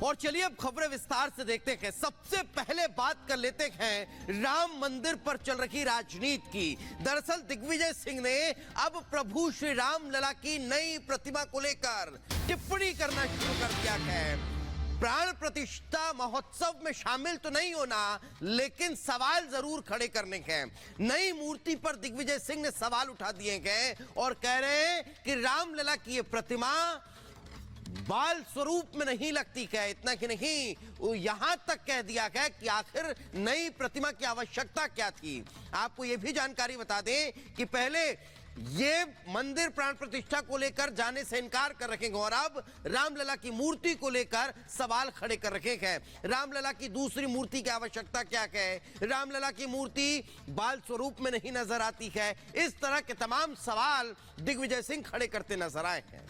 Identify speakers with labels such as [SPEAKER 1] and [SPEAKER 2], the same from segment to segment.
[SPEAKER 1] और चलिए अब खबरें विस्तार से देखते हैं। सबसे पहले बात कर लेते हैं राम मंदिर पर चल रही राजनीति की। दरअसल दिग्विजय सिंह ने अब प्रभु श्री राम लला की नई प्रतिमा को लेकर टिप्पणी करना शुरू कर दिया है। प्राण प्रतिष्ठा महोत्सव में शामिल तो नहीं होना, लेकिन सवाल जरूर खड़े करने के हैं। नई मूर्ति पर दिग्विजय सिंह ने सवाल उठा दिए गए और कह रहे हैं कि रामलला की यह प्रतिमा बाल स्वरूप में नहीं लगती है। इतना कि नहीं, यहां तक कह दिया गया कि आखिर नई प्रतिमा की आवश्यकता क्या थी। आपको यह भी जानकारी बता दें कि पहले ये मंदिर प्राण प्रतिष्ठा को लेकर जाने से इनकार कर रखेंगे और अब रामलला की मूर्ति को लेकर सवाल खड़े कर रखे हैं। रामलला की दूसरी मूर्ति की आवश्यकता क्या है, रामलला की मूर्ति बाल स्वरूप में नहीं नजर आती है। इस तरह के तमाम सवाल दिग्विजय सिंह खड़े करते नजर आए हैं।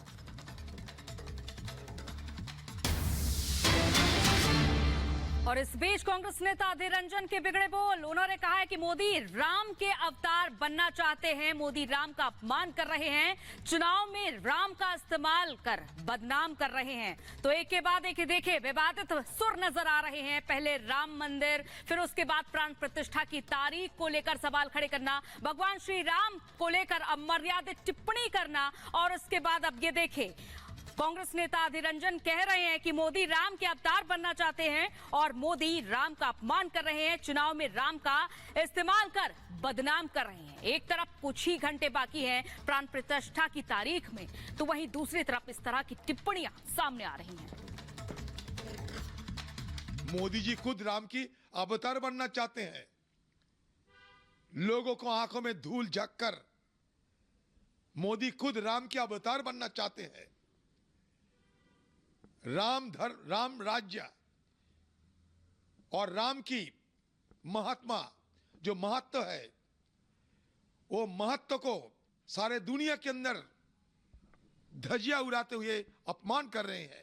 [SPEAKER 2] और इस बीच कांग्रेस नेता अधीर रंजन के बिगड़े बोल। उन्होंने कहा है कि मोदी राम के अवतार बनना चाहते हैं, मोदी राम का अपमान कर रहे हैं, चुनाव में राम का इस्तेमाल कर बदनाम कर रहे हैं। तो एक के बाद एक देखे विवादित सुर नजर आ रहे हैं। पहले राम मंदिर, फिर उसके बाद प्राण प्रतिष्ठा की तारीख को लेकर सवाल खड़े करना, भगवान श्री राम को लेकर अमर्यादित टिप्पणी करना, और उसके बाद अब ये देखे कांग्रेस नेता अधीर रंजन कह रहे हैं कि मोदी राम के अवतार बनना चाहते हैं और मोदी राम का अपमान कर रहे हैं, चुनाव में राम का इस्तेमाल कर बदनाम कर रहे हैं। एक तरफ कुछ ही घंटे बाकी हैं प्राण प्रतिष्ठा की तारीख में, तो वहीं दूसरी तरफ इस तरह की टिप्पणियां सामने आ रही हैं।
[SPEAKER 3] मोदी जी खुद राम की अवतार बनना चाहते हैं। लोगों को आंखों में धूल झककर मोदी खुद राम के अवतार बनना चाहते हैं। राम राज्य और राम की महात्मा जो महत्व है, वो महत्व को सारे दुनिया के अंदर धज्जियां उड़ाते हुए अपमान कर रहे हैं।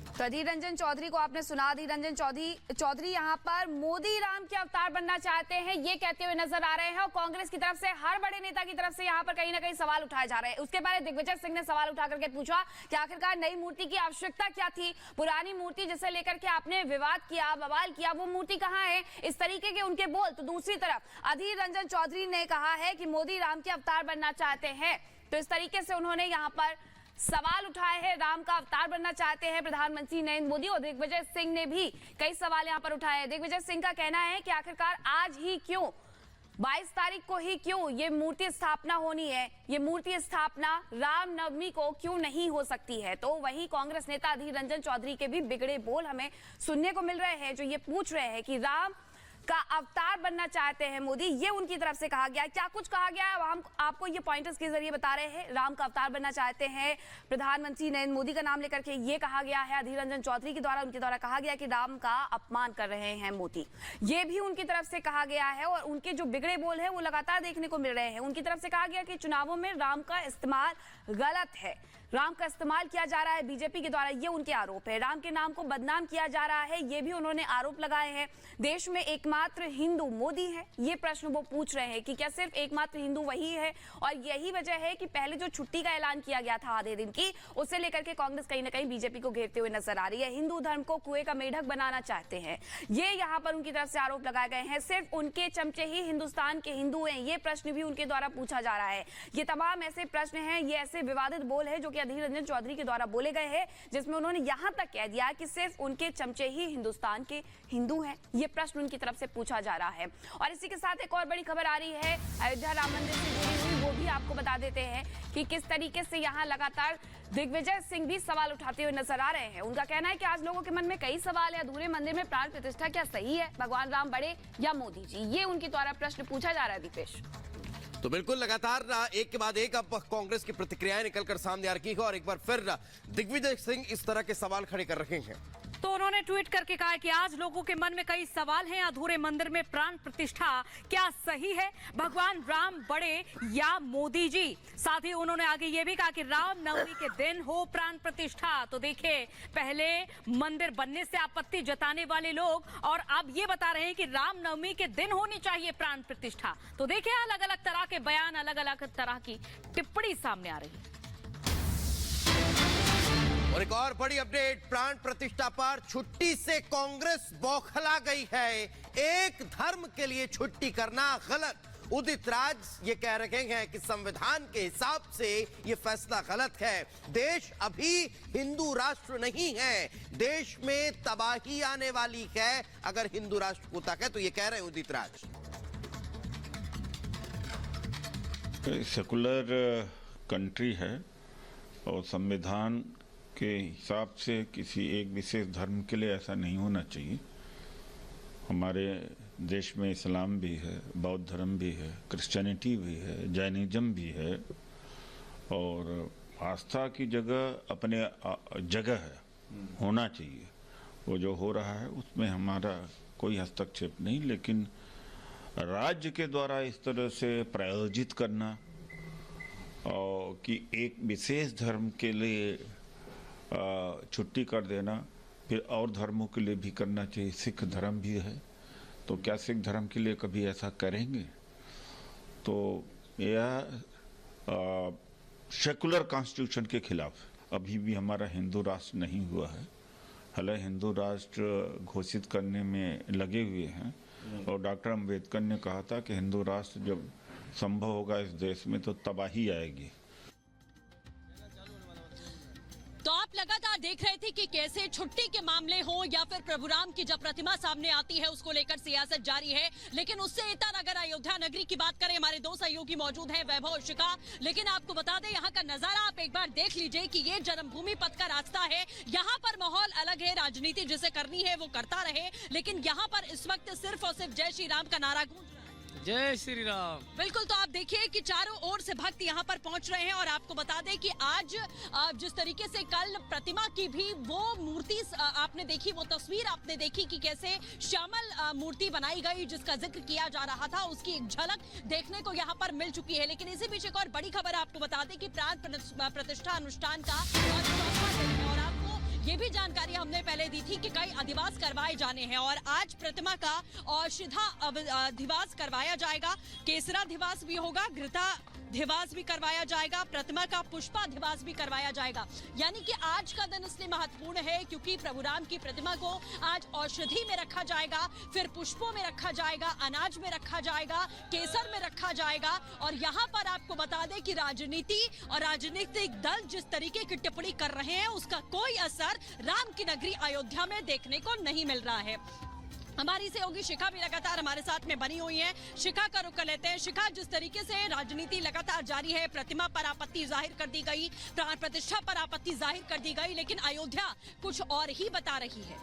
[SPEAKER 4] तो अधीर रंजन चौधरी को आपने सुना। अधीर रंजन चौधरी यहाँ पर मोदी राम के अवतार बनना चाहते हैं ये कहते हुए नजर आ रहे हैं, और कांग्रेस की तरफ से हर बड़े नेता की तरफ से यहाँ पर कहीं ना कहीं सवाल उठाए जा रहे हैं। उसके बाद दिग्विजय सिंह ने सवाल उठा करके पूछा कि आखिरकार नई मूर्ति की आवश्यकता क्या थी, पुरानी मूर्ति जिसे लेकर के आपने विवाद किया, बवाल किया, वो मूर्ति कहाँ है, इस तरीके के उनके बोल। तो दूसरी तरफ अधीर रंजन चौधरी ने कहा है कि मोदी राम के अवतार बनना चाहते हैं। तो इस तरीके से उन्होंने यहाँ पर सवाल उठाए हैं, राम का अवतार बनना चाहते हैं प्रधानमंत्री नरेंद्र मोदी। और दिग्विजय सिंह ने भी कई सवाल यहां पर उठाए हैं। दिग्विजय सिंह का कहना है कि आखिरकार आज ही क्यों, 22 तारीख को ही क्यों ये मूर्ति स्थापना होनी है, ये मूर्ति स्थापना रामनवमी को क्यों नहीं हो सकती है। तो वहीं कांग्रेस नेता अधीर रंजन चौधरी के भी बिगड़े बोल हमें सुनने को मिल रहे हैं, जो ये पूछ रहे हैं कि राम का अवतार बनना चाहते हैं मोदी, ये उनकी तरफ से कहा गया है। क्या कुछ कहा गया है हम आपको ये पॉइंटर्स के जरिए बता रहे हैं। राम का अवतार बनना चाहते हैं, प्रधानमंत्री नरेंद्र मोदी का नाम लेकर के ये कहा गया है अधीर रंजन चौधरी के द्वारा, उनके द्वारा कहा गया कि राम का अपमान कर रहे हैं मोदी, ये भी उनकी तरफ से कहा गया है। और उनके जो बिगड़े बोल है वो लगातार देखने को मिल रहे हैं। उनकी तरफ से कहा गया कि चुनावों में राम का इस्तेमाल गलत है, राम का इस्तेमाल किया जा रहा है बीजेपी के द्वारा, ये उनके आरोप है। राम के नाम को बदनाम किया जा रहा है, ये भी उन्होंने आरोप लगाए हैं। देश में एकमात्र हिंदू मोदी है, ये प्रश्न वो पूछ रहे हैं कि क्या सिर्फ एकमात्र हिंदू वही है। और यही वजह है कि पहले जो छुट्टी का ऐलान किया गया था आधे दिन की, उससे लेकर के कांग्रेस कहीं ना कहीं बीजेपी को घेरते हुए नजर आ रही है। हिंदू धर्म को कुएं का मेढक बनाना चाहते हैं, ये यहाँ पर उनकी तरफ से आरोप लगाए गए हैं। सिर्फ उनके चमचे ही हिंदुस्तान के हिंदू हैं, ये प्रश्न भी उनके द्वारा पूछा जा रहा है। ये तमाम ऐसे प्रश्न हैं, ये ऐसे विवादित बोल है जो कि अधीर रंजन चौधरी के द्वारा बोले गए हैं, जिसमें उन्होंने यहां तक कह दिया कि सिर्फ उनके चमचे ही हिंदुस्तान के हिंदू हैं। ये प्रश्न उनकी तरफ से पूछा जा रहा है। और इसी के साथ एक और बड़ी खबर आ रही है अयोध्या राम मंदिर से जुड़ी हुई, वो भी आपको बता देते हैं कि किस तरीके से यहां लगातार दिग्विजय सिंह भी सवाल उठाते हुए नजर आ रहे हैं। उनका कहना है कि आज लोगों के मन में कई सवाल है, अधूरे मंदिर में प्राण प्रतिष्ठा क्या सही है, भगवान राम बड़े या मोदी जी, ये उनके द्वारा प्रश्न पूछा जा रहा है। दीपेश,
[SPEAKER 1] तो बिल्कुल लगातार एक के बाद एक अब कांग्रेस की प्रतिक्रियाएं निकलकर सामने आ रही है और एक बार फिर दिग्विजय सिंह इस तरह के सवाल खड़े कर रहे हैं।
[SPEAKER 2] तो उन्होंने ट्वीट करके कहा कि आज लोगों के मन में कई सवाल हैं, अधूरे मंदिर में प्राण प्रतिष्ठा क्या सही है, भगवान राम बड़े या मोदी जी। साथ ही उन्होंने आगे ये भी कहा कि राम नवमी के दिन हो प्राण प्रतिष्ठा। तो देखिए, पहले मंदिर बनने से आपत्ति जताने वाले लोग और अब ये बता रहे हैं कि राम नवमी के दिन होनी चाहिए प्राण प्रतिष्ठा। तो देखिए, अलग अलग तरह के बयान, अलग अलग तरह की टिप्पणी सामने आ रही है।
[SPEAKER 1] और एक और बड़ी अपडेट, प्राण प्रतिष्ठा पर छुट्टी से कांग्रेस बौखला गई है। एक धर्म के लिए छुट्टी करना गलत। उदित राज ये कह रहे हैं कि संविधान के हिसाब से ये फैसला गलत है। देश अभी हिंदू राष्ट्र नहीं है, देश में तबाही आने वाली है अगर हिंदू राष्ट्र को तक है। तो ये कह रहे हैं उदित राज।
[SPEAKER 5] सेकुलर कंट्री है और संविधान के हिसाब से किसी एक विशेष धर्म के लिए ऐसा नहीं होना चाहिए। हमारे देश में इस्लाम भी है, बौद्ध धर्म भी है, क्रिश्चियनिटी भी है, जैनिज्म भी है और आस्था की जगह अपने जगह है, होना चाहिए। वो जो हो रहा है उसमें हमारा कोई हस्तक्षेप नहीं, लेकिन राज्य के द्वारा इस तरह से प्रायोजित करना और कि एक विशेष धर्म के लिए छुट्टी कर देना, फिर और धर्मों के लिए भी करना चाहिए। सिख धर्म भी है, तो क्या सिख धर्म के लिए कभी ऐसा करेंगे? तो यह सेकुलर कॉन्स्टिट्यूशन के खिलाफ। अभी भी हमारा हिंदू राष्ट्र नहीं हुआ है, हालांकि हिंदू राष्ट्र घोषित करने में लगे हुए हैं और डॉक्टर अम्बेडकर ने कहा था कि हिंदू राष्ट्र जब संभव होगा इस देश में तो तबाही आएगी।
[SPEAKER 6] तो आप लगातार देख रहे थे कि कैसे छुट्टी के मामले हो या फिर प्रभु राम की जब प्रतिमा सामने आती है उसको लेकर सियासत जारी है। लेकिन उससे इतर अगर अयोध्या नगरी की बात करें, हमारे दो सहयोगी मौजूद हैं, वैभव और शिखा। लेकिन आपको बता दें यहाँ का नजारा आप एक बार देख लीजिए कि ये जन्मभूमि पथ का रास्ता है। यहाँ पर माहौल अलग है, राजनीति जिसे करनी है वो करता रहे, लेकिन यहाँ पर इस वक्त सिर्फ और सिर्फ जय श्री राम का नारा गूंज।
[SPEAKER 7] जय श्री राम।
[SPEAKER 6] बिल्कुल, तो आप देखिए कि चारों ओर से भक्त यहाँ पर पहुंच रहे हैं और आपको बता दें कि आज जिस तरीके से कल प्रतिमा की भी वो मूर्ति आपने देखी, वो तस्वीर आपने देखी कि कैसे श्यामल मूर्ति बनाई गई जिसका जिक्र किया जा रहा था, उसकी एक झलक देखने को यहाँ पर मिल चुकी है। लेकिन इसी बीच एक और बड़ी खबर आपको बता दें कि प्राण प्रतिष्ठा अनुष्ठान का और आपको ये भी जानकारी हमने पहले दी थी कि कई अधिवास करवाए जाने हैं और आज प्रतिमा का औषधा अधिवास करवाया जाएगा। केसराधिवास भी होगा, घृताधिवास भी करवाया जाएगा, प्रतिमा का पुष्पाधिवास भी करवाया जाएगा। यानी कि आज का दिन इसलिए महत्वपूर्ण है क्योंकि प्रभु राम की प्रतिमा को आज औषधि में रखा जाएगा, फिर पुष्पों में रखा जाएगा, अनाज में रखा जाएगा, केसर में रखा जाएगा। और यहाँ पर आपको बता दें कि राजनीति और राजनीतिक दल जिस तरीके की टिप्पणी कर रहे हैं उसका कोई असर राम की नगरी अयोध्या में देखने को नहीं मिल रहा है। हमारी सहयोगी शिखा भी लगातार हमारे साथ में बनी हुई है। शिखा का रुख कर लेते हैं। शिखा, जिस तरीके से राजनीति लगातार जारी है, प्रतिमा पर आपत्ति जाहिर कर दी गई, प्राण प्रतिष्ठा पर आपत्ति जाहिर कर दी गई, लेकिन अयोध्या कुछ और ही बता रही है।